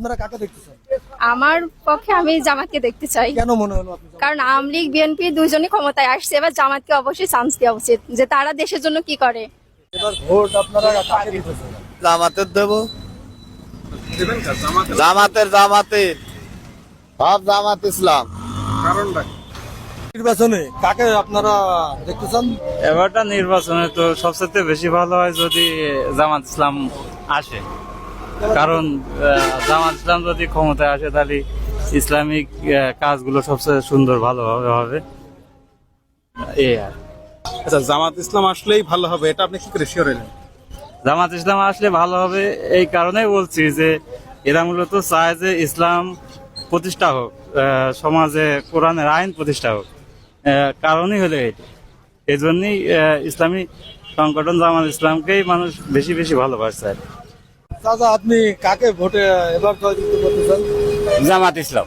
আপনারা কাকে দেখতেছেন? আমার পক্ষে আমি জামাতকে দেখতে চাই। কেন মনে হলো আপনি কারণ আওয়ামী লীগ বিএনপি দুজনই ক্ষমতায় আসছে, এবার জামাতকে অবশ্যই চান্স দেওয়া উচিত যে তারা দেশের জন্য কি করে। এবার ভোট আপনারা কাকে দিতেছেন? জামাতের দেব। জামাতের সব জামাত ইসলাম। নির্বাচনে কাকে আপনারা দেখতেছেন? এবারটা নির্বাচনে তো সবচেয়ে বেশি ভালো হয় যদি জামাত ইসলাম আসে, কারণ জামাত ইসলাম যদি ক্ষমতায় আসে তাহলে ইসলামিক কাজগুলো সবচেয়ে সুন্দর ভালোভাবে হবে। এই আর আচ্ছা, জামাত ইসলাম আসলেই ভালো হবে, এটা আপনি কি করে শিওর হলেন? জামাত ইসলাম আসলে ভালো হবে এই কারণেই বলছি যে এরা মূলত চায় যে ইসলাম প্রতিষ্ঠা হোক, সমাজে কোরআনের আইন প্রতিষ্ঠা হোক। কারণই হলো এটা, এই জন্যই ইসলামী সংগঠন জামাত ইসলামকেই মানুষ বেশি বেশি ভালোবাসছে আর কি। চাচা, আপনি কাকে ভোটে এবার জয়যুক্ত করতেছেন? জামাত ইসলাম।